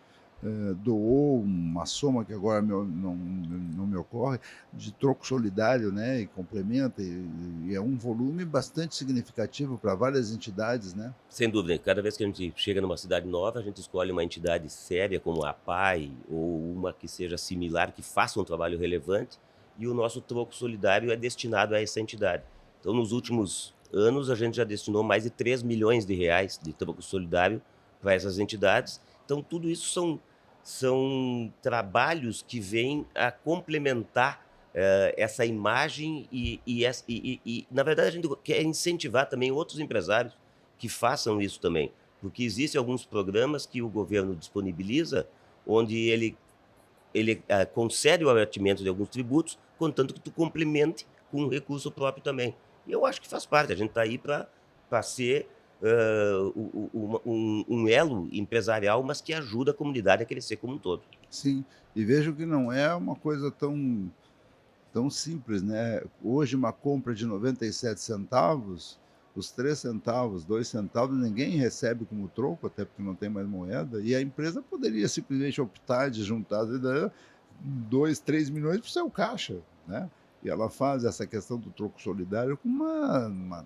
doou uma soma que agora não me ocorre, de troco solidário, né, e complementa, e é um volume bastante significativo para várias entidades, né? Sem dúvida, cada vez que a gente chega numa cidade nova, a gente escolhe uma entidade séria como a APAI ou uma que seja similar, que faça um trabalho relevante, e o nosso troco solidário é destinado a essa entidade. Então, nos últimos anos, a gente já destinou mais de 3 milhões de reais de troco solidário para essas entidades. Então, tudo isso são trabalhos que vêm a complementar essa imagem na verdade, a gente quer incentivar também outros empresários que façam isso também, porque existem alguns programas que o governo disponibiliza, onde ele concede o abatimento de alguns tributos, contanto que tu complemente com um recurso próprio também. E eu acho que faz parte, a gente está aí para ser um elo empresarial, mas que ajuda a comunidade a crescer como um todo. Sim, e vejo que não é uma coisa tão simples, né? Hoje, uma compra de 97 centavos, os 3 centavos, 2 centavos, ninguém recebe como troco, até porque não tem mais moeda, e a empresa poderia simplesmente optar de juntar 2, 3 milhões para o seu caixa, né? E ela faz essa questão do troco solidário com uma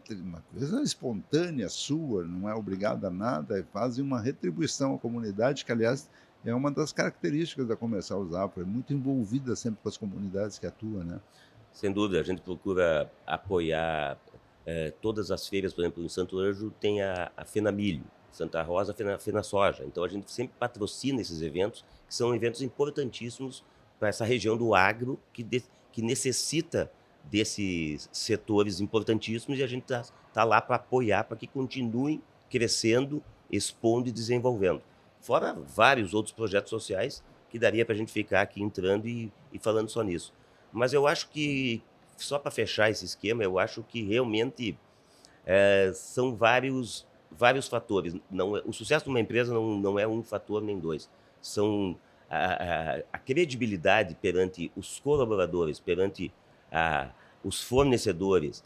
coisa espontânea sua, não é obrigada a nada, e fazem uma retribuição à comunidade, que, aliás, é uma das características da Comercial Zafra, é muito envolvida sempre com as comunidades que atua, né? Sem dúvida, a gente procura apoiar todas as feiras. Por exemplo, em Santo Ângelo tem a Fenamilho, Santa Rosa, a Fenasoja. Então, a gente sempre patrocina esses eventos, que são eventos importantíssimos para essa região do agro, que necessita desses setores importantíssimos, e a gente tá lá para apoiar, para que continuem crescendo, expondo e desenvolvendo. Fora vários outros projetos sociais que daria para a gente ficar aqui entrando e falando só nisso. Mas eu acho que, só para fechar esse esquema, eu acho que realmente são vários fatores. O sucesso de uma empresa não é um fator nem dois. São a credibilidade perante os colaboradores, perante os fornecedores,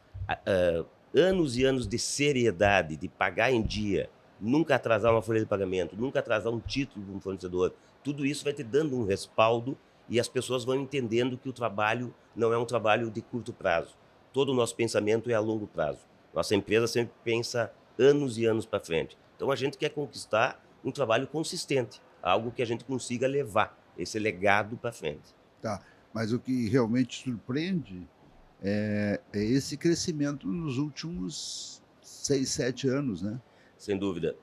anos e anos de seriedade, de pagar em dia, nunca atrasar uma folha de pagamento, nunca atrasar um título de um fornecedor. Tudo isso vai te dando um respaldo, e as pessoas vão entendendo que o trabalho não é um trabalho de curto prazo. Todo o nosso pensamento é a longo prazo. Nossa empresa sempre pensa anos e anos para frente. Então, a gente quer conquistar um trabalho consistente, algo que a gente consiga levar esse legado para frente. Tá, mas o que realmente surpreende é esse crescimento nos últimos 6, 7 anos, né? Sem dúvida.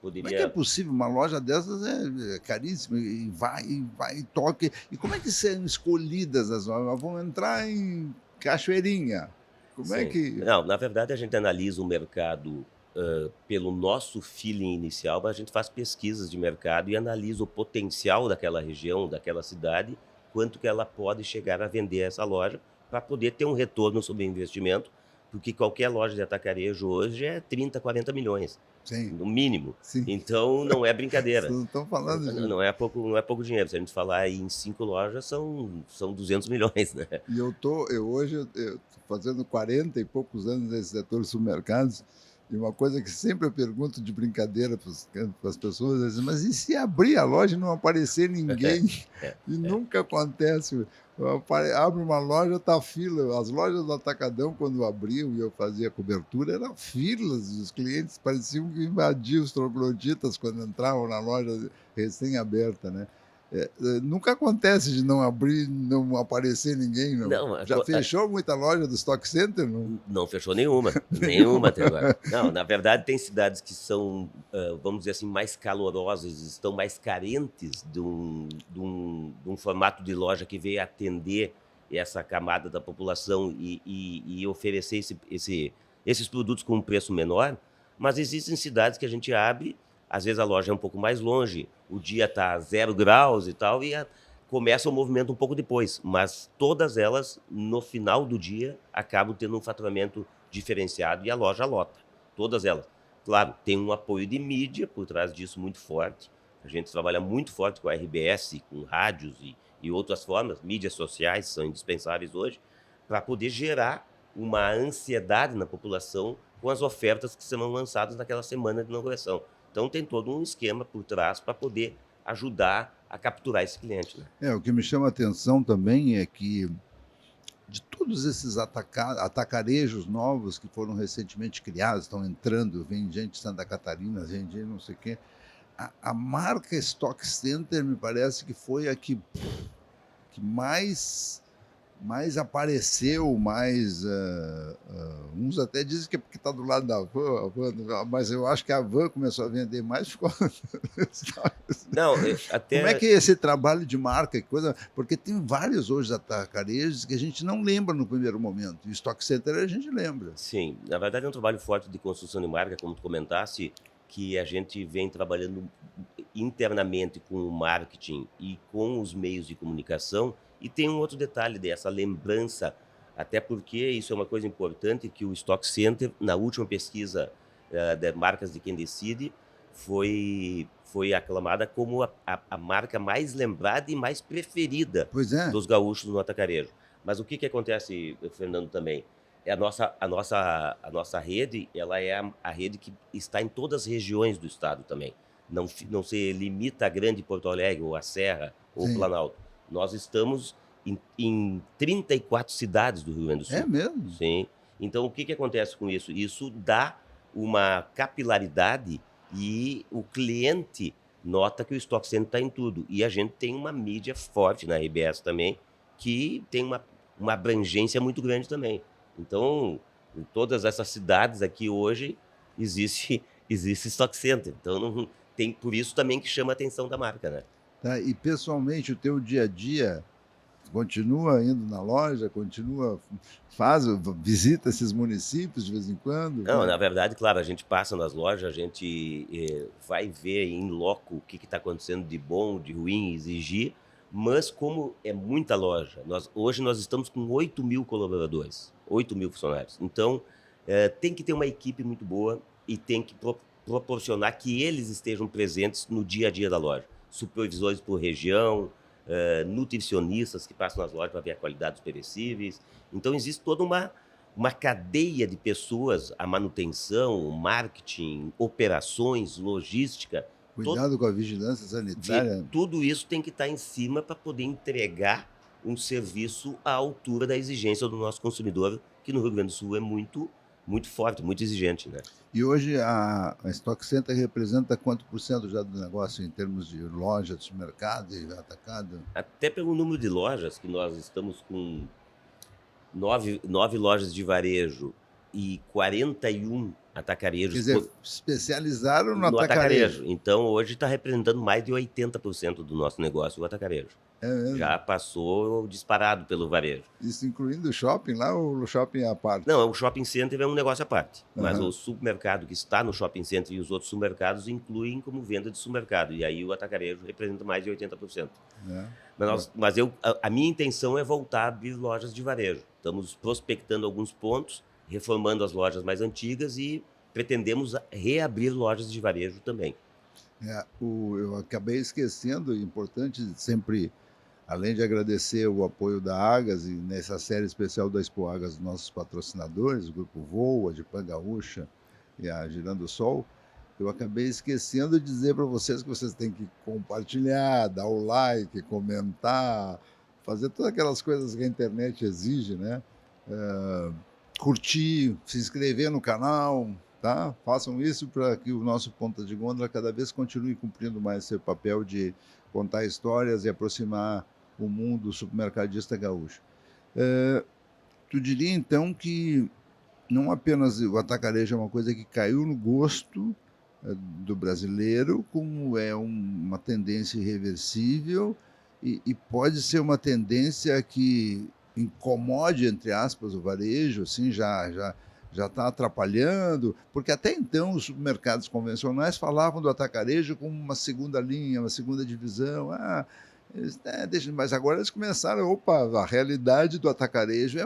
Como é que é possível? Uma loja dessas é caríssima, e vai, toque. E como é que são escolhidas as lojas? Vão entrar em Cachoeirinha. Como é Sim. que. Não, na verdade, a gente analisa o mercado pelo nosso feeling inicial, mas a gente faz pesquisas de mercado e analisa o potencial daquela região, daquela cidade, quanto que ela pode chegar a vender essa loja, para poder ter um retorno sobre o investimento, porque qualquer loja de atacarejo hoje é 30, 40 milhões, Sim, no mínimo. sim. Então não é Vocês brincadeira. não estão falando de... Não é pouco dinheiro. Se a gente falar em 5 lojas, são 200 milhões, né? E hoje eu tô fazendo 40 e poucos anos nesse setor de supermercados, e uma coisa que sempre eu pergunto de brincadeira para as pessoas, é assim, mas e se abrir a loja e não aparecer ninguém? É, E é. nunca acontece. Abre uma loja, tá fila. As lojas do Atacadão, quando abriam e eu fazia cobertura, eram filas. Os clientes pareciam que invadiam os trogloditas quando entravam na loja recém-aberta, né? Nunca acontece de não abrir, não aparecer ninguém, não. Não, Já fechou muita loja do Stock Center? Não? não fechou nenhuma, Nenhuma. nenhuma até agora. Não, na verdade tem cidades que são, vamos dizer assim, mais calorosas, estão mais carentes de um formato de loja que veio atender essa camada da população e oferecer esses produtos com um preço menor, mas existem cidades que a gente abre, às vezes a loja é um pouco mais longe, o dia está 0 graus e tal, começa o movimento um pouco depois, mas todas elas, no final do dia, acabam tendo um faturamento diferenciado e a loja lota. Todas elas. Claro, tem um apoio de mídia por trás disso muito forte. A gente trabalha muito forte com a RBS, com rádios e outras formas. Mídias sociais são indispensáveis hoje para poder gerar uma ansiedade na população com as ofertas que serão lançadas naquela semana de inauguração. Então tem todo um esquema por trás para poder ajudar a capturar esse cliente, né? O que me chama a atenção também é que de todos esses atacarejos novos que foram recentemente criados, estão entrando, vem gente de Santa Catarina, vem gente não sei o quê, a marca Stock Center me parece que foi a que mais apareceu, uns até dizem que é porque está do lado da van, mas eu acho que a van começou a vender mais por causa Não, Como é que é esse trabalho de marca, que coisa? Porque tem vários hoje atacarejos que a gente não lembra no primeiro momento, e o Stock Center a gente lembra. Sim, na verdade é um trabalho forte de construção de marca, como tu comentaste, que a gente vem trabalhando internamente com o marketing e com os meios de comunicação. E tem um outro detalhe dessa lembrança, até porque isso é uma coisa importante, que o Stock Center, na última pesquisa de marcas de Quem Decide, foi aclamada como a marca mais lembrada e mais preferida Pois é. dos gaúchos no atacarejo. Mas o que acontece, Fernando, também? A nossa rede, ela é a rede que está em todas as regiões do estado também. Não se limita a Grande Porto Alegre, ou a Serra, ou o Sim. Planalto. Nós estamos em 34 cidades do Rio Grande do Sul. É mesmo? Sim. Então, o que acontece com isso? Isso dá uma capilaridade e o cliente nota que o Stock Center está em tudo. E a gente tem uma mídia forte na RBS também, que tem uma abrangência muito grande também. Então, em todas essas cidades aqui hoje, existe Stock Center. Então, tem por isso também que chama a atenção da marca, né? Tá, e pessoalmente, o teu dia a dia continua indo na loja, visita esses municípios de vez em quando? Não, na verdade, claro, a gente passa nas lojas, a gente vai ver em loco o que está acontecendo de bom, de ruim, exigir, mas como é muita loja, hoje nós estamos com 8 mil colaboradores, 8 mil funcionários. Então, tem que ter uma equipe muito boa e tem que proporcionar que eles estejam presentes no dia a dia da loja. Supervisores por região, nutricionistas que passam nas lojas para ver a qualidade dos perecíveis. Então, existe toda uma cadeia de pessoas, a manutenção, o marketing, operações, logística. Cuidado com a vigilância sanitária. Tudo isso tem que estar em cima para poder entregar um serviço à altura da exigência do nosso consumidor, que no Rio Grande do Sul é muito, muito forte, muito exigente, né? E hoje a Stock Center representa quanto por cento já do negócio em termos de loja, de supermercado e atacado? Até pelo número de lojas, que nós estamos com 9 lojas de varejo e 41 atacarejos. Quer dizer, especializaram no no atacarejo. Então, hoje está representando mais de 80% do nosso negócio o atacarejo. É mesmo? Já passou disparado pelo varejo. Isso incluindo o shopping lá ou o shopping à parte? Não, o shopping center é um negócio à parte. Mas Aham. o supermercado que está no shopping center e os outros supermercados incluem como venda de supermercado. E aí o atacarejo representa mais de 80%. É. Mas a minha intenção é voltar a abrir lojas de varejo. Estamos prospectando alguns pontos reformando as lojas mais antigas e pretendemos reabrir lojas de varejo também. Eu acabei esquecendo, é importante sempre, além de agradecer o apoio da Agas e nessa série especial da Expo Agas, nossos patrocinadores, o Grupo Voa, de Pan Gaúcha e a Girando Sol, eu acabei esquecendo de dizer para vocês que vocês têm que compartilhar, dar o like, comentar, fazer todas aquelas coisas que a internet exige, né? Eh, Curtir, se inscrever no canal, tá? Façam isso para que o nosso Ponta de Gôndola cada vez continue cumprindo mais seu papel de contar histórias e aproximar o mundo supermercadista gaúcho. Tu diria então que não apenas o atacarejo é uma coisa que caiu no gosto do brasileiro, como é uma tendência irreversível e pode ser uma tendência que incomode, entre aspas, o varejo, assim, já está atrapalhando, porque até então os supermercados convencionais falavam do atacarejo como uma segunda linha, uma segunda divisão. Mas agora eles começaram, opa, a realidade do atacarejo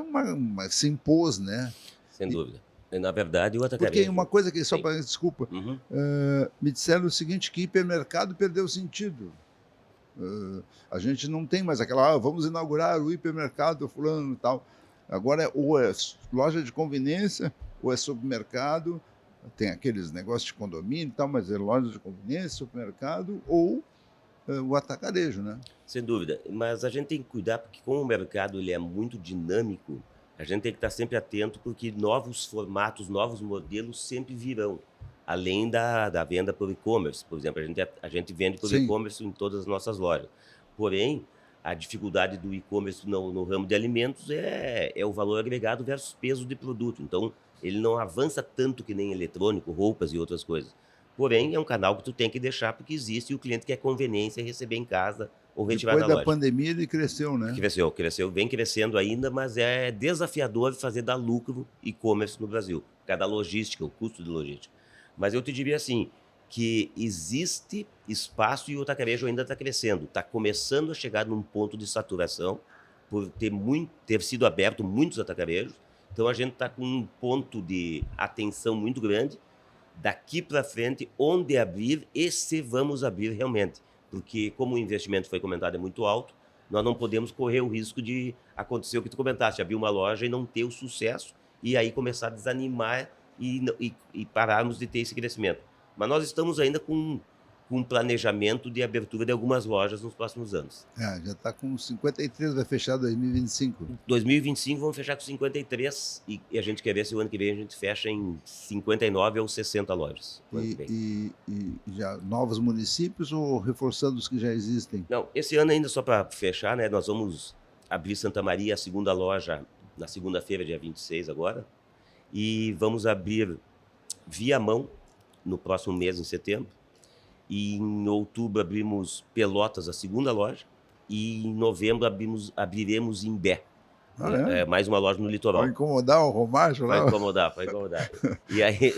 se impôs, né? Sem E, dúvida. Na verdade, o porque uma atacarejo... coisa que, só Sim. para, desculpa, Uhum. me disseram o seguinte, que hipermercado perdeu sentido. A gente não tem mais aquela, vamos inaugurar o hipermercado fulano e tal. Agora, ou é loja de conveniência, ou é supermercado, tem aqueles negócios de condomínio e tal, mas é loja de conveniência, supermercado, ou o atacarejo, né? Sem dúvida, mas a gente tem que cuidar porque como o mercado ele é muito dinâmico, a gente tem que estar sempre atento porque novos formatos, novos modelos sempre virão, além da venda por e-commerce, por exemplo, a gente vende por Sim. e-commerce em todas as nossas lojas. Porém, a dificuldade do e-commerce no ramo de alimentos é o valor agregado versus peso de produto. Então, ele não avança tanto que nem eletrônico, roupas e outras coisas. Porém, é um canal que tu tem que deixar porque existe e o cliente quer conveniência e receber em casa ou retirar Depois da da loja. pandemia ele cresceu, né? Cresceu, vem crescendo ainda, mas é desafiador fazer dar lucro e-commerce no Brasil, por causa da logística, o custo de logística. Mas eu te diria assim, que existe espaço e o atacarejo ainda está crescendo, está começando a chegar num ponto de saturação, por ter sido aberto muitos atacarejos, então a gente está com um ponto de atenção muito grande, daqui para frente, onde abrir e se vamos abrir realmente. Porque, como o investimento foi comentado é muito alto, nós não podemos correr o risco de acontecer o que tu comentaste, abrir uma loja e não ter o sucesso, e aí começar a desanimar e pararmos de ter esse crescimento. Mas nós estamos ainda com um planejamento de abertura de algumas lojas nos próximos anos. Já está com 53, vai fechar 2025. 2025 vamos fechar com 53 e a gente quer ver se o ano que vem a gente fecha em 59 ou 60 lojas. o ano que vem. E já novos municípios ou reforçando os que já existem? Não, esse ano ainda só para fechar, né, nós vamos abrir Santa Maria, a segunda loja, na segunda-feira, dia 26 agora, e vamos abrir Viamão no próximo mês, em setembro, e em outubro abrimos Pelotas, a segunda loja, e em novembro abriremos Imbé, mais uma loja no Vai litoral. incomodar o Romacho Vai lá? incomodar. E aí,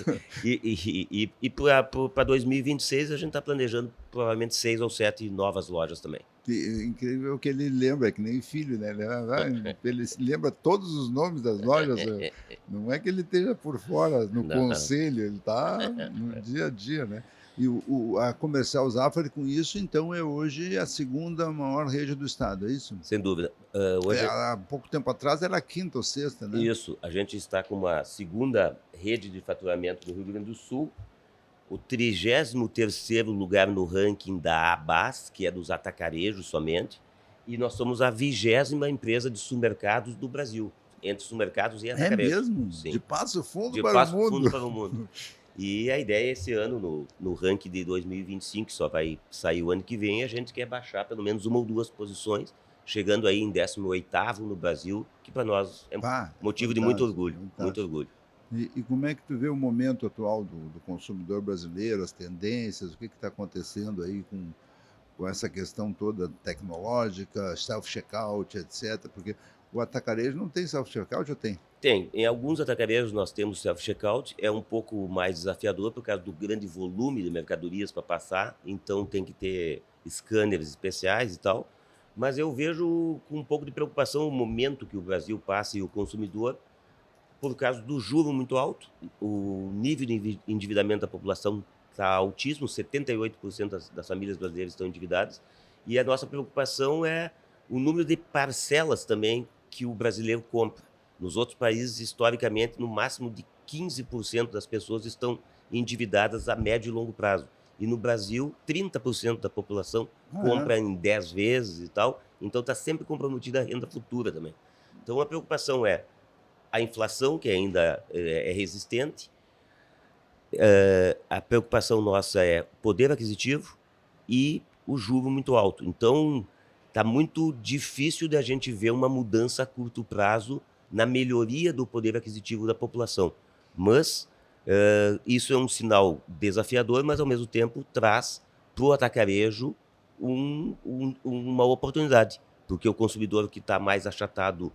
para 2026 a gente está planejando provavelmente 6 ou 7 novas lojas também. Incrível que ele lembra, é que nem filho, né? Ele se lembra todos os nomes das lojas. Não é que ele esteja por fora no Não. conselho, ele está no dia a dia, né? E a Comercial Zafari, com isso, então, é hoje a segunda maior rede do estado, é isso? Sem dúvida. Hoje, Há pouco tempo atrás era a quinta ou sexta, né? isso, a gente está com uma segunda rede de faturamento no Rio Grande do Sul, o 33º lugar no ranking da ABAS, que é dos atacarejos somente, e nós somos a 20ª empresa de supermercados do Brasil, entre supermercados e É atacarejos. mesmo? Sim. De Passo Fundo De para Passo o mundo. Fundo para o mundo. E a ideia é esse ano, no ranking de 2025, que só vai sair o ano que vem, a gente quer baixar pelo menos uma ou duas posições, chegando aí em 18º no Brasil, que para nós é motivo de muito orgulho. Fantástico. Muito orgulho. E como é que tu vê o momento atual do consumidor brasileiro, as tendências, o que está acontecendo aí com essa questão toda tecnológica, self-checkout, etc. Porque o atacarejo não tem self-checkout ou tem? Tem. Em alguns atacarejos nós temos self-checkout, é um pouco mais desafiador por causa do grande volume de mercadorias para passar, então tem que ter scanners especiais e tal. Mas eu vejo com um pouco de preocupação o momento que o Brasil passa e o consumidor, por causa do juro muito alto, o nível de endividamento da população está altíssimo, 78% das famílias brasileiras estão endividadas, e a nossa preocupação é o número de parcelas também que o brasileiro compra. Nos outros países, historicamente, no máximo de 15% das pessoas estão endividadas a médio e longo prazo. E no Brasil, 30% da população Ah, compra em 10 vezes e tal, então está sempre comprometida a renda futura também. Então a preocupação é a inflação, que ainda é resistente, a preocupação nossa é poder aquisitivo e o juro muito alto. Então, está muito difícil de a gente ver uma mudança a curto prazo na melhoria do poder aquisitivo da população. Mas isso é um sinal desafiador, mas ao mesmo tempo traz para o atacarejo uma oportunidade, porque o consumidor que está mais achatado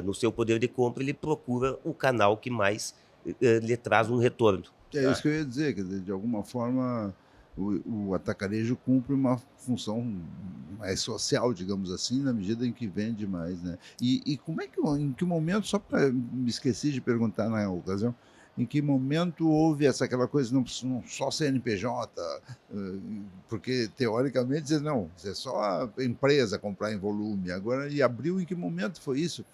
no seu poder de compra, ele procura o canal que mais lhe traz um retorno. é isso Tá? que eu ia dizer, quer dizer, de alguma forma o atacarejo cumpre uma função mais social, digamos assim, na medida em que vende mais, né? E como é que, em que momento, só para me esqueci de perguntar na ocasião, em que momento houve aquela coisa, não só CNPJ, porque teoricamente dizer, não, isso é só a empresa comprar em volume, agora, e abriu em que momento foi isso?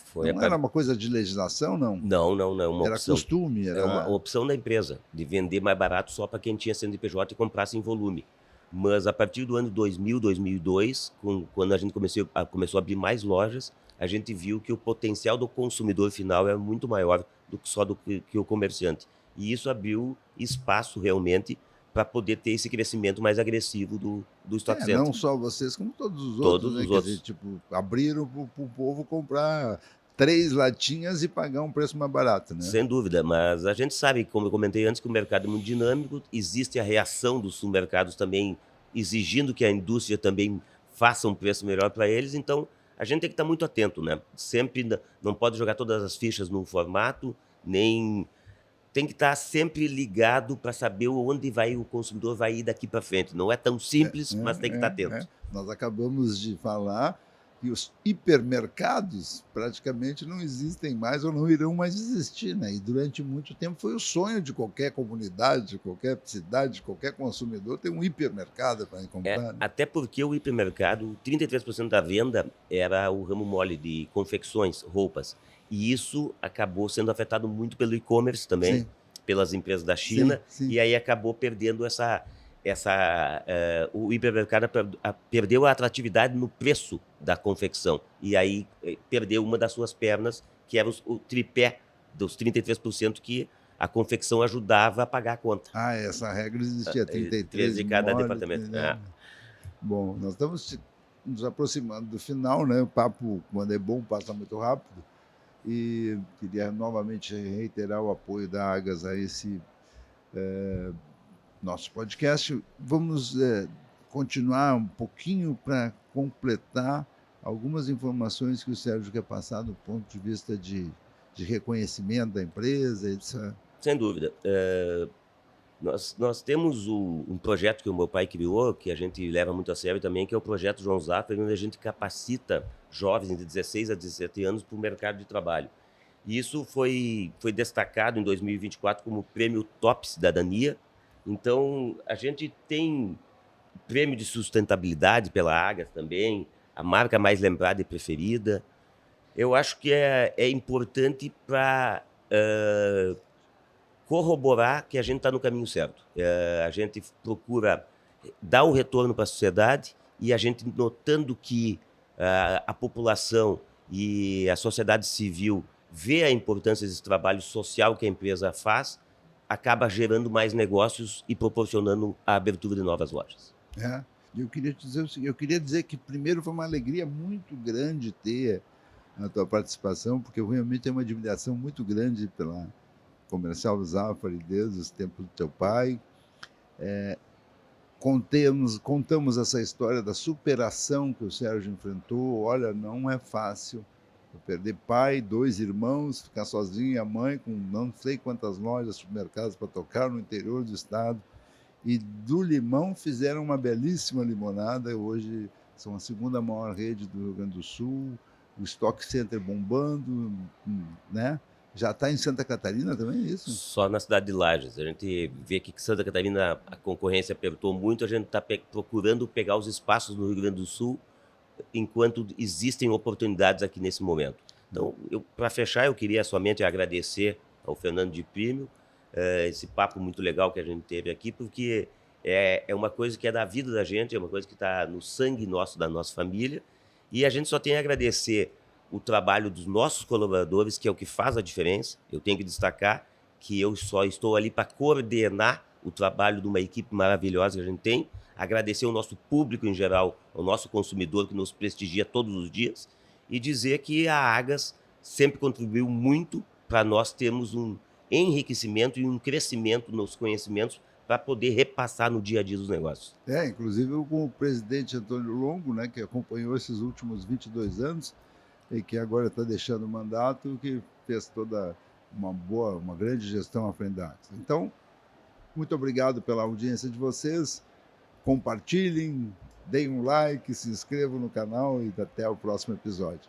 Foi a Não era uma coisa de legislação, não? Não, não, não, é uma Era opção. costume, É uma era... opção da empresa, de vender mais barato só para quem tinha CNPJ e comprasse em volume. Mas a partir do ano 2000, 2002, quando a gente começou a abrir mais lojas, a gente viu que o potencial do consumidor final é muito maior do que só que o comerciante. E isso abriu espaço realmente para poder ter esse crescimento mais agressivo do Stock É, Center. não só vocês, como todos os outros, Todos né? os Quer dizer, outros. tipo, abriram para o povo comprar 3 latinhas e pagar um preço mais barato, né? Sem dúvida, mas a gente sabe, como eu comentei antes, que o mercado é muito dinâmico, existe a reação dos supermercados também exigindo que a indústria também faça um preço melhor para eles, então a gente tem que estar muito atento, né? Sempre não pode jogar todas as fichas num formato, nem tem que estar sempre ligado para saber onde vai o consumidor vai ir daqui para frente. Não é tão simples, mas tem que estar atento. Nós acabamos de falar que os hipermercados praticamente não existem mais ou não irão mais existir, né? E durante muito tempo foi o sonho de qualquer comunidade, de qualquer cidade, de qualquer consumidor ter um hipermercado para ir É, comprar, né? até porque o hipermercado, 33% da venda era o ramo mole de confecções, roupas. E isso acabou sendo afetado muito pelo e-commerce também, Sim, pelas empresas da sim, China, sim. e aí acabou perdendo o hipermercado perdeu a atratividade no preço da confecção. E aí perdeu uma das suas pernas, que era o tripé dos 33% que a confecção ajudava a pagar a conta. Ah, essa regra existia, 13 33 de no cada mole, departamento. né? Bom, nós estamos nos aproximando do final, né? O papo, quando é bom, passa muito rápido. E queria novamente reiterar o apoio da Agas a esse nosso podcast. Vamos continuar um pouquinho para completar algumas informações que o Sérgio quer passar do ponto de vista de reconhecimento da empresa, etc. Sem dúvida. Nós temos um projeto que o meu pai criou, que a gente leva muito a sério também, que é o projeto João Zafra, onde a gente capacita jovens de 16 a 17 anos para o mercado de trabalho. E isso foi destacado em 2024 como prêmio Top Cidadania. Então, a gente tem prêmio de sustentabilidade pela Agas também, a marca mais lembrada e preferida. Eu acho que é importante para corroborar que a gente está no caminho certo. A gente procura dar um retorno para a sociedade e a gente notando que a população e a sociedade civil vê a importância desse trabalho social que a empresa faz, acaba gerando mais negócios e proporcionando a abertura de novas lojas. É. E eu queria te dizer o seguinte, eu queria dizer que primeiro foi uma alegria muito grande ter a tua participação, porque eu realmente tenho uma admiração muito grande pela Comercial Zafari desde os tempos do teu pai. Contamos essa história da superação que o Sérgio enfrentou. Olha, não é fácil. Perder pai, 2 irmãos, ficar sozinho e a mãe com não sei quantas lojas, supermercados para tocar no interior do estado. E do limão fizeram uma belíssima limonada. Hoje são a segunda maior rede do Rio Grande do Sul. O Stock Center bombando, né? Já está em Santa Catarina também, é isso? Só na cidade de Lages. A gente vê que Santa Catarina a concorrência apertou muito, a gente está procurando pegar os espaços no Rio Grande do Sul enquanto existem oportunidades aqui nesse momento. Então, para fechar, eu queria somente agradecer ao Fernando de Primo esse papo muito legal que a gente teve aqui, porque é uma coisa que é da vida da gente, é uma coisa que está no sangue nosso, da nossa família, e a gente só tem a agradecer o trabalho dos nossos colaboradores, que é o que faz a diferença. Eu tenho que destacar que eu só estou ali para coordenar o trabalho de uma equipe maravilhosa que a gente tem, agradecer ao nosso público em geral, ao nosso consumidor que nos prestigia todos os dias, e dizer que a Agas sempre contribuiu muito para nós termos um enriquecimento e um crescimento nos conhecimentos para poder repassar no dia a dia dos negócios. Inclusive com o presidente Antônio Longo, né, que acompanhou esses últimos 22 anos e que agora está deixando o mandato, que fez toda uma grande gestão à frente da Agas. Então, muito obrigado pela audiência de vocês. Compartilhem, deem um like, se inscrevam no canal e até o próximo episódio.